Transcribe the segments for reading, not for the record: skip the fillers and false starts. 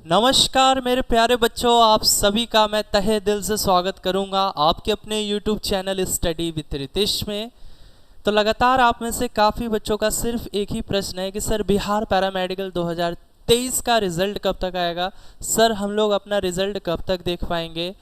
नमस्कार मेरे प्यारे बच्चों, आप सभी का मैं तहे दिल से स्वागत करूंगा आपके अपने YouTube channel study with Ritesh में। तो लगातार आप में से काफ़ी बच्चों का सिर्फ एक ही प्रश्न है कि सर बिहार पैरामेडिकल 2023 का रिज़ल्ट कब तक आएगा, सर हम लोग अपना रिज़ल्ट कब तक देख पाएंगे।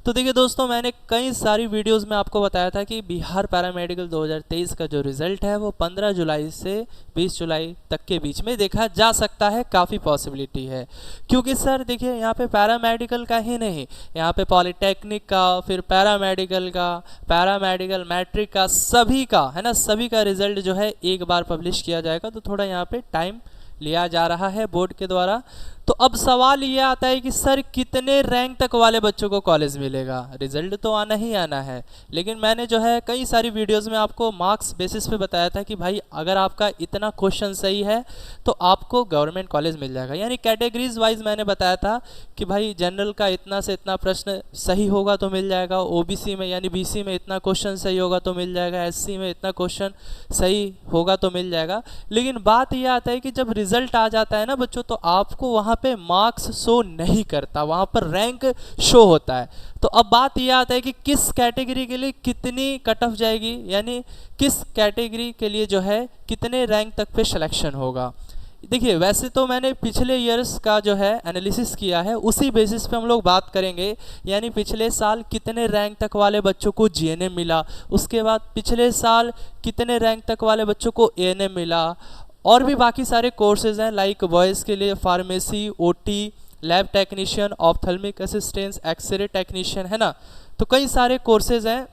तो देखिए दोस्तों, मैंने कई सारी वीडियोस में आपको बताया था कि बिहार पैरामेडिकल 2023 का जो रिज़ल्ट है वो 15 जुलाई से 20 जुलाई तक के बीच में देखा जा सकता है, काफ़ी पॉसिबिलिटी है। क्योंकि सर देखिए यहाँ पे पैरामेडिकल का ही नहीं, यहाँ पे पॉलिटेक्निक का, फिर पैरामेडिकल का, पैरामेडिकल मैट्रिक का, सभी का है ना, सभी का रिज़ल्ट जो है एक बार पब्लिश किया जाएगा। तो थोड़ा यहाँ पे टाइम लिया जा रहा है बोर्ड के द्वारा। तो अब सवाल ये आता है कि सर कितने रैंक तक वाले बच्चों को कॉलेज मिलेगा। रिजल्ट तो आना ही आना है, लेकिन मैंने जो है कई सारी वीडियोस में आपको मार्क्स बेसिस पे बताया था कि भाई अगर आपका इतना क्वेश्चन सही है तो आपको गवर्नमेंट कॉलेज मिल जाएगा। यानी कैटेगरीज वाइज मैंने बताया था कि भाई जनरल का इतना से इतना प्रश्न सही होगा तो मिल जाएगा, ओबीसी में यानी बीसी में इतना क्वेश्चन सही होगा तो मिल जाएगा, एससी में इतना क्वेश्चन सही होगा तो मिल जाएगा। लेकिन बात यह आता है कि जब रिजल्ट आ जाता है ना बच्चों, तो आपको वहाँ पे मार्क्स शो नहीं करता, वहाँ पर रैंक शो होता है। तो अब बात यह आता है कि किस कैटेगरी के लिए कितनी कट ऑफ जाएगी, यानी किस कैटेगरी के लिए जो है कितने रैंक तक पे सिलेक्शन होगा। देखिए वैसे तो मैंने पिछले ईयर्स का जो है एनालिसिस किया है, उसी बेसिस पे हम लोग बात करेंगे। यानी पिछले साल कितने रैंक तक वाले बच्चों को जीएनएम मिला, उसके बाद पिछले साल कितने रैंक तक वाले बच्चों को एएनएम मिला, और भी बाकी सारे कोर्सेज हैं लाइक बॉयज़ के लिए pharmacy, OT, lab technician, ophthalmic assistance, x-ray technician, है ना। तो कई सारे कोर्सेज हैं,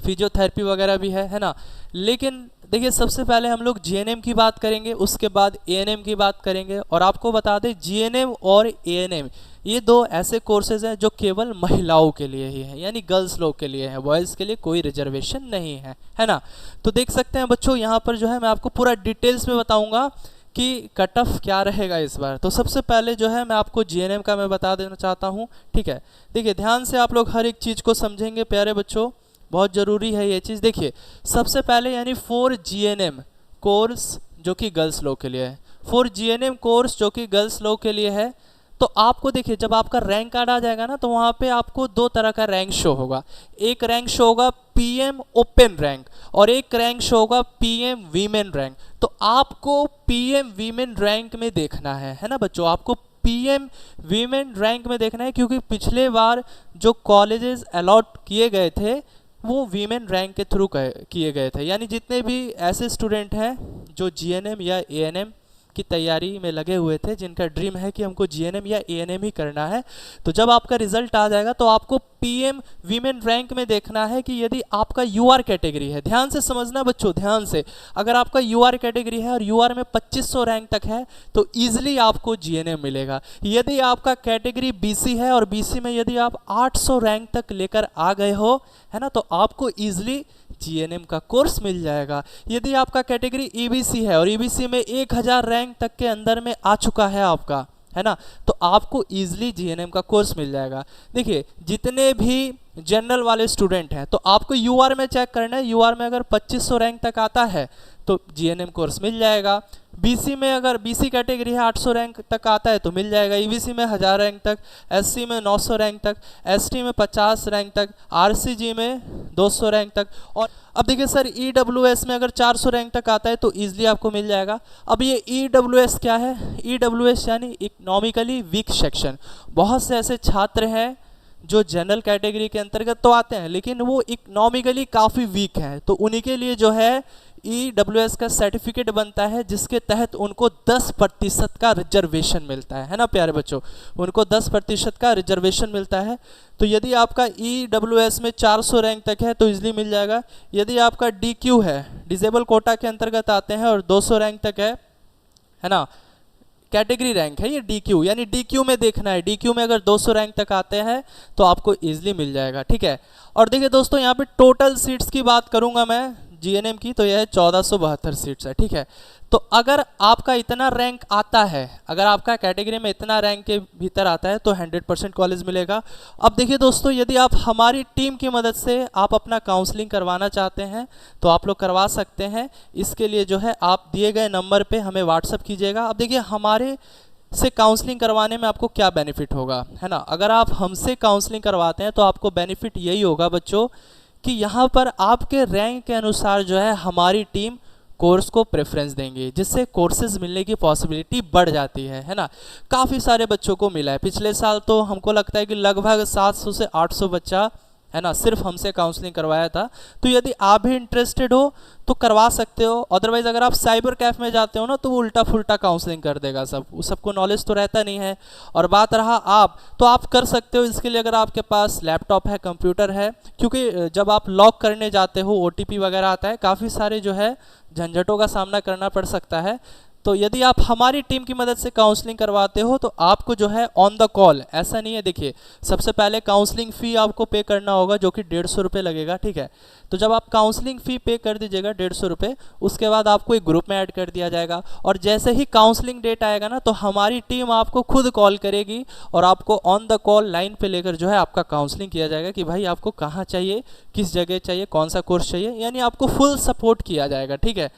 फिजियोथेरेपी वगैरह भी है ना। लेकिन देखिए सबसे पहले हम लोग जीएनएम की बात करेंगे, उसके बाद एएनएम की बात करेंगे। और आपको बता दें जीएनएम और एएनएम ये दो ऐसे कोर्सेज हैं जो केवल महिलाओं के लिए ही है, यानी गर्ल्स लोग के लिए है, बॉयज़ के लिए कोई रिजर्वेशन नहीं है ना। तो देख सकते हैं बच्चों यहाँ पर जो है मैं आपको पूरा डिटेल्स में बताऊँगा कि कट ऑफ क्या रहेगा इस बार। तो सबसे पहले जो है मैं आपको जीएनएम का मैं बता देना चाहता हूँ, ठीक है। देखिए ध्यान से आप लोग हर एक चीज़ को समझेंगे प्यारे बच्चों, बहुत ज़रूरी है ये चीज़। देखिए सबसे पहले यानी 4 जीएनएम कोर्स जो कि गर्ल्स लोग के लिए है, 4 जीएनएम कोर्स जो कि गर्ल्स लोग के लिए है। तो आपको देखिए जब आपका रैंक कार्ड आ जाएगा ना, तो वहाँ पे आपको दो तरह का रैंक शो होगा। एक रैंक शो होगा पीएम ओपन रैंक और एक रैंक शो होगा पीएम वीमेन रैंक। तो आपको पीएम वीमेन रैंक में देखना है ना बच्चों, आपको पीएम वीमेन रैंक में देखना है। क्योंकि पिछले बार जो कॉलेजेस अलॉट किए गए थे वो वीमेन रैंक के थ्रू किए गए थे। यानी जितने भी ऐसे स्टूडेंट हैं जो जीएनएम या एएनएम की तैयारी में लगे हुए थे, जिनका ड्रीम है कि हमको जीएनएम या एएनएम ही करना है, तो जब आपका रिजल्ट आ जाएगा तो आपको पीएम वीमेन रैंक में देखना है कि यदि आपका यूआर कैटेगरी है। ध्यान से समझना बच्चों, ध्यान से, अगर आपका यूआर कैटेगरी है और यूआर में 2500 रैंक तक है तो ईजिली आपको जीएनएम मिलेगा। यदि आपका कैटेगरी बीसी है और बीसी में यदि आप 800 रैंक तक लेकर आ गए हो, है ना, तो आपको ईजिली जीएनएम का कोर्स मिल जाएगा। यदि आपका कैटेगरी ईबीसी है और ईबीसी में 1000 रैंक तक के अंदर में आ चुका है आपका, है ना, तो आपको ईजिली जीएनएम का कोर्स मिल जाएगा। देखिए जितने भी जनरल वाले स्टूडेंट हैं तो आपको यूआर में चेक करना है, यूआर में अगर 2500 रैंक तक आता है तो जीएनएम कोर्स मिल जाएगा। बीसी में अगर बीसी कैटेगरी है 800 रैंक तक आता है तो मिल जाएगा, ईबीसी में 1000 रैंक तक, एससी में 900 रैंक तक, एसटी में 50 रैंक तक, आरसीजी में 200 रैंक तक। और अब देखिए सर ईडब्ल्यूएस में अगर 400 रैंक तक आता है तो ईजिली आपको मिल जाएगा। अब ये ईडब्ल्यूएस क्या है? ईडब्ल्यूएस यानी इकोनॉमिकली वीक सेक्शन। बहुत से ऐसे छात्र हैं जो जनरल कैटेगरी के अंतर्गत तो आते हैं लेकिन वो इकोनॉमिकली काफ़ी वीक हैं, तो उन्हीं के लिए जो है ईडब्ल्यूएस का सर्टिफिकेट बनता है, जिसके तहत उनको 10% का रिजर्वेशन मिलता है ना प्यारे बच्चों, उनको 10% का रिजर्वेशन मिलता है। तो यदि आपका ईडब्ल्यूएस में 400 रैंक तक है तो इजीली मिल जाएगा। यदि आपका डीक्यू है, डिसेबल कोटा के अंतर्गत आते हैं और 200 रैंक तक है ना, कैटेगरी रैंक है ये डीक्यू, यानी डीक्यू में देखना है, डीक्यू में अगर 200 रैंक तक आते हैं तो आपको इजीली मिल जाएगा, ठीक है। और देखिए दोस्तों यहाँ पे टोटल सीट्स की बात करूंगा मैं जीएनएम की, तो यह है 1472 सीट्स है, ठीक है। तो अगर आपका इतना रैंक आता है, अगर आपका कैटेगरी में इतना रैंक के भीतर आता है तो 100% कॉलेज मिलेगा। अब देखिए दोस्तों, यदि आप हमारी टीम की मदद से आप अपना काउंसलिंग करवाना चाहते हैं तो आप लोग करवा सकते हैं। इसके लिए जो है आप दिए गए नंबर पे हमें व्हाट्सअप कीजिएगा। अब देखिए हमारे से काउंसलिंग करवाने में आपको क्या बेनिफिट होगा, है ना। अगर आप हमसे काउंसलिंग करवाते हैं तो आपको बेनिफिट यही होगा बच्चों कि यहाँ पर आपके रैंक के अनुसार जो है हमारी टीम कोर्स को प्रेफरेंस देंगे, जिससे कोर्सेज मिलने की पॉसिबिलिटी बढ़ जाती है ना। काफ़ी सारे बच्चों को मिला है, पिछले साल तो हमको लगता है कि लगभग 700 से 800 बच्चा, है ना, सिर्फ हमसे काउंसलिंग करवाया था। तो यदि आप भी इंटरेस्टेड हो तो करवा सकते हो। अदरवाइज अगर आप साइबर कैफ में जाते हो ना तो वो उल्टा फुल्टा काउंसलिंग कर देगा, सबको नॉलेज तो रहता नहीं है। और बात रहा आप, तो आप कर सकते हो इसके लिए अगर आपके पास लैपटॉप है, कंप्यूटर है, क्योंकि जब आप लॉक करने जाते हो OTP वगैरह आता है, काफ़ी सारे जो है झंझटों का सामना करना पड़ सकता है। तो यदि आप हमारी टीम की मदद से काउंसलिंग करवाते हो तो आपको जो है ऑन द कॉल, ऐसा नहीं है, देखिए सबसे पहले काउंसलिंग फ़ी आपको पे करना होगा जो कि 150 रुपये लगेगा, ठीक है। तो जब आप काउंसलिंग फ़ी पे कर दीजिएगा 150 रुपये, उसके बाद आपको एक ग्रुप में ऐड कर दिया जाएगा और जैसे ही काउंसलिंग डेट आएगा ना तो हमारी टीम आपको खुद कॉल करेगी और आपको ऑन द कॉल लाइन पे लेकर जो है आपका काउंसलिंग किया जाएगा कि भाई आपको कहाँ चाहिए, किस जगह चाहिए, कौन सा कोर्स चाहिए, यानी आपको फुल सपोर्ट किया जाएगा, ठीक है।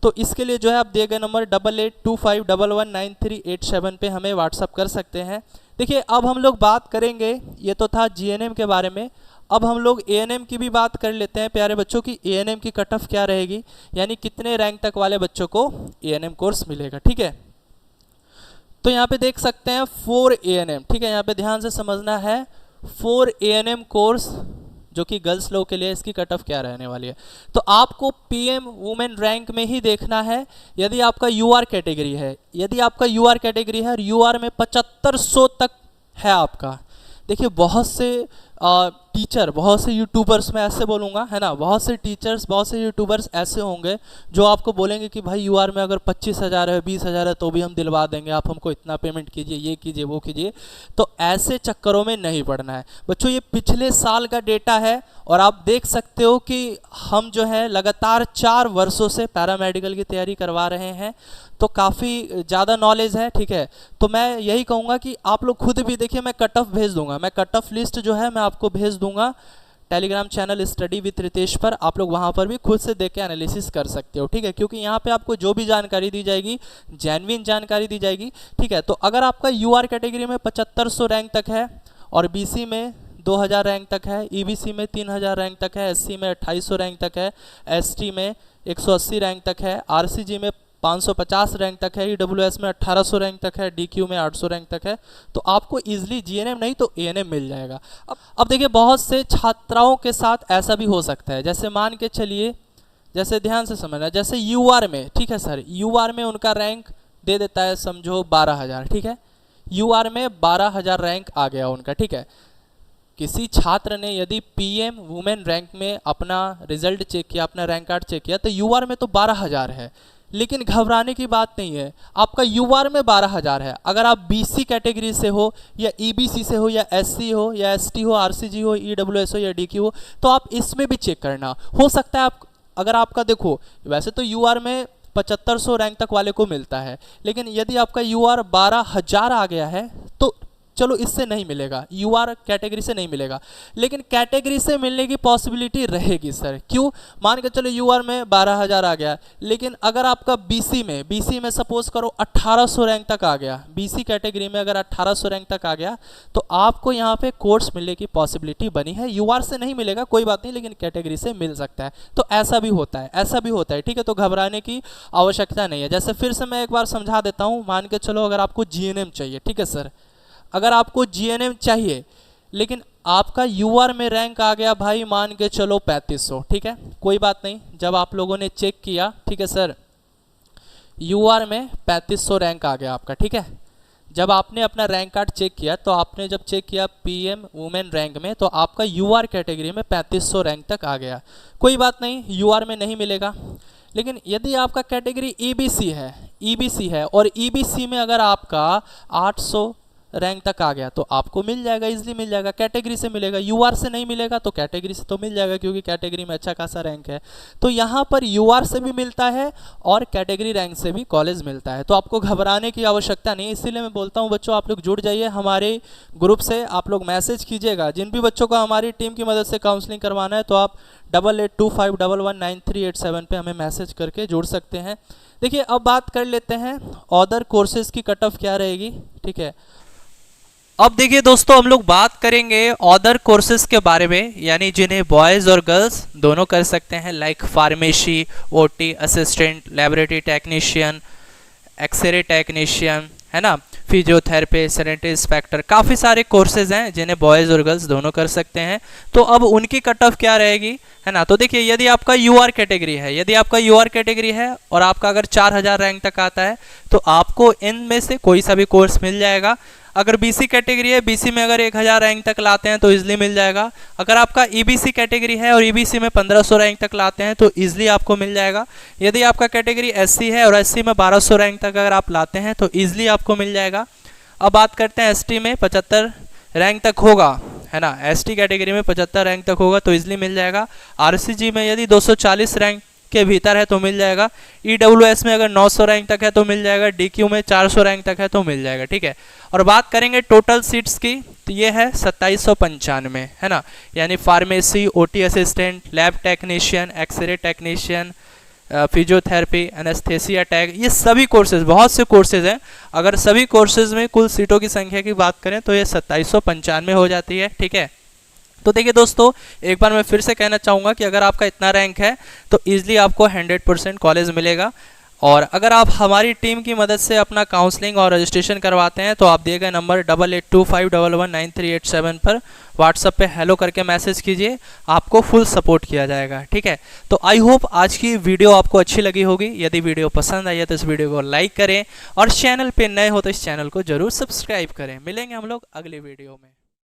तो इसके लिए जो है आप दिए गए नंबर 8825119387 पे हमें व्हाट्सअप कर सकते हैं। देखिए अब हम लोग बात करेंगे, ये तो था GNM के बारे में, अब हम लोग ANM की भी बात कर लेते हैं प्यारे बच्चों की। ANM की कट ऑफ क्या रहेगी, यानी कितने रैंक तक वाले बच्चों को ANM कोर्स मिलेगा, ठीक है। तो यहाँ पे देख सकते हैं 4 ANM, ठीक है, यहाँ पे ध्यान से समझना है। 4 ANM कोर्स जो कि गर्ल्स लोग के लिए, इसकी कट ऑफ क्या रहने वाली है। तो आपको PM वुमेन रैंक में ही देखना है। यदि आपका UR कैटेगरी है, यदि आपका UR कैटेगरी है और UR में 7500 तक है आपका, देखिए बहुत से टीचर, बहुत से यूट्यूबर्स, मैं ऐसे बोलूँगा, है ना, बहुत से टीचर्स, बहुत से यूट्यूबर्स ऐसे होंगे जो आपको बोलेंगे कि भाई UR में अगर 25,000 है, 20,000 है तो भी हम दिलवा देंगे, आप हमको इतना पेमेंट कीजिए, ये कीजिए, वो कीजिए। तो ऐसे चक्करों में नहीं पड़ना है बच्चों। ये पिछले साल का डेटा है और आप देख सकते हो कि हम जो है लगातार 4 वर्षों से पैरामेडिकल की तैयारी करवा रहे हैं, तो काफ़ी ज़्यादा नॉलेज है, ठीक है। तो मैं यही कहूँगा कि आप लोग खुद भी देखिए, मैं कट ऑफ भेज दूंगा, मैं कट ऑफ लिस्ट जो है मैं आपको भेज दूंगा Telegram channel study with Ritesh पर। आप लोग वहाँ पर भी खुद से देख के एनालिसिस कर सकते हो, ठीक है, क्योंकि यहाँ पे आपको जो भी जानकारी दी जाएगी जेन्युइन जानकारी दी जाएगी, ठीक है। तो अगर आपका UR कैटेगरी में 7500 रैंक तक है और BC में 2000 रैंक तक है, EBC में 3000 रैंक तक है, SC में 2800 रैंक तक है, ST में 180 रैंक तक है, RCG में 550 रैंक तक है, EWS में 1800 रैंक तक है, DQ में 800 रैंक तक है, तो आपको इजीली GNM नहीं तो ANM मिल जाएगा। अब देखिए बहुत से छात्राओं के साथ ऐसा भी हो सकता है, जैसे मान के चलिए, जैसे ध्यान से समझना, जैसे UR में, ठीक है सर, UR में उनका रैंक दे देता है समझो 12,000, ठीक है, UR में 12,000 रैंक आ गया उनका, ठीक है। किसी छात्र ने यदि PM वुमेन रैंक में अपना रिजल्ट चेक किया, अपना रैंक कार्ड चेक किया, तो UR में तो 12,000 है, लेकिन घबराने की बात नहीं है, आपका UR में 12,000 है। अगर आप BC कैटेगरी से हो या EBC से हो या SC हो या ST हो, RCG हो, EWS हो या DQ हो, तो आप इसमें भी चेक करना। हो सकता है आप, अगर आपका देखो वैसे तो UR में 7500 रैंक तक वाले को मिलता है, लेकिन यदि आपका UR 12,000 आ गया है तो चलो इससे नहीं मिलेगा, UR कैटेगरी से नहीं मिलेगा, लेकिन कैटेगरी से मिलने की पॉसिबिलिटी रहेगी सर। क्यों? मान के चलो UR में 12,000 आ गया, लेकिन अगर आपका BC में सपोज करो 1800 रैंक तक आ गया, BC कैटेगरी में अगर 1800 रैंक तक आ गया, तो आपको यहाँ पे कोर्स मिलने की पॉसिबिलिटी बनी है। UR से नहीं मिलेगा कोई बात नहीं, लेकिन कैटेगरी से मिल सकता है। तो ऐसा भी होता है, ऐसा भी होता है, ठीक है। तो घबराने की आवश्यकता नहीं है। जैसे फिर से मैं एक बार समझा देता हूँ, मान के चलो अगर आपको GNM चाहिए, ठीक है सर, अगर आपको GNM चाहिए लेकिन आपका UR में रैंक आ गया भाई मान के चलो 3500, ठीक है, कोई बात नहीं। जब आप लोगों ने चेक किया, ठीक है सर, UR में 3500 रैंक आ गया आपका, ठीक है। जब आपने अपना रैंक कार्ड चेक किया, तो आपने जब चेक किया PM वुमेन रैंक में, तो आपका UR कैटेगरी में 3500 रैंक तक आ गया, कोई बात नहीं, UR में नहीं मिलेगा। लेकिन यदि आपका कैटेगरी EBC है और EBC में अगर आपका 800 रैंक तक आ गया तो आपको मिल जाएगा, इजीली मिल जाएगा। कैटेगरी से मिलेगा, यूआर से नहीं मिलेगा तो कैटेगरी से तो मिल जाएगा, क्योंकि कैटेगरी में अच्छा खासा रैंक है। तो यहाँ पर यूआर से भी मिलता है और कैटेगरी रैंक से भी कॉलेज मिलता है, तो आपको घबराने की आवश्यकता नहीं। इसीलिए मैं बोलता हूँ बच्चों, आप लोग जुड़ जाइए हमारे ग्रुप से, आप लोग मैसेज कीजिएगा। जिन भी बच्चों को हमारी टीम की मदद से काउंसलिंग करवाना है तो आप 8825119387 पे हमें मैसेज करके जुड़ सकते हैं। देखिए अब बात कर लेते हैं अदर कोर्सेज की कट ऑफ क्या रहेगी, ठीक है। अब देखिए दोस्तों, हम लोग बात करेंगे अदर कोर्सेज के बारे में, यानी जिन्हें बॉयज़ और गर्ल्स दोनों कर सकते हैं, like pharmacy, OT assistant, laboratory technician, x-ray technician, है ना, फिजियोथेरेपी, सैनिटरी इंस्पेक्टर, काफ़ी सारे कोर्सेज हैं जिन्हें बॉयज़ और गर्ल्स दोनों कर सकते हैं। तो अब उनकी कट ऑफ क्या रहेगी, है ना। तो देखिए यदि आपका यूआर कैटेगरी है, यदि आपका यूआर कैटेगरी है और आपका अगर 4000 रैंक तक आता है तो आपको इनमें से कोई सा भी कोर्स मिल जाएगा। अगर बीसी कैटेगरी है, बीसी में अगर 1000 रैंक तक लाते हैं तो इजीली मिल जाएगा। अगर आपका ईबीसी कैटेगरी है और ईबीसी में 1500 रैंक तक लाते हैं तो इजीली आपको मिल जाएगा। यदि आपका कैटेगरी एससी है और एससी में 1200 रैंक तक अगर आप लाते हैं तो इजीली आपको मिल जाएगा। अब बात करते हैं एसटी में 75 रैंक तक होगा, है ना, एसटी कैटेगरी में 75 रैंक तक होगा तो इजीली मिल जाएगा। आरसीजी में यदि 240 रैंक के भीतर है तो मिल जाएगा। ईडब्ल्यूएस में अगर 900 रैंक तक है तो मिल जाएगा। डीक्यू में 400 रैंक तक है तो मिल जाएगा, ठीक है। और बात करेंगे टोटल सीट्स की तो ये है 2795, है ना, यानी pharmacy, OT assistant, lab technician, x-ray technician, physiotherapy, anaesthesia tech, ये सभी कोर्सेज, बहुत से कोर्सेज हैं। अगर सभी कोर्सेज में कुल सीटों की संख्या की बात करें तो ये 2795 हो जाती है, ठीक है। तो देखिए दोस्तों, एक बार मैं फिर से कहना चाहूँगा कि अगर आपका इतना रैंक है तो ईजिली आपको 100% कॉलेज मिलेगा। और अगर आप हमारी टीम की मदद से अपना काउंसलिंग और रजिस्ट्रेशन करवाते हैं तो आप दिए गए नंबर 8825119387 पर व्हाट्सएप पे हेलो करके मैसेज कीजिए, आपको फुल सपोर्ट किया जाएगा, ठीक है। तो आई होप आज की वीडियो आपको अच्छी लगी होगी। यदि वीडियो पसंद आई है तो इस वीडियो को लाइक करें और चैनल पे नए हो तो इस चैनल को जरूर सब्सक्राइब करें। मिलेंगे हम लोग अगली वीडियो में।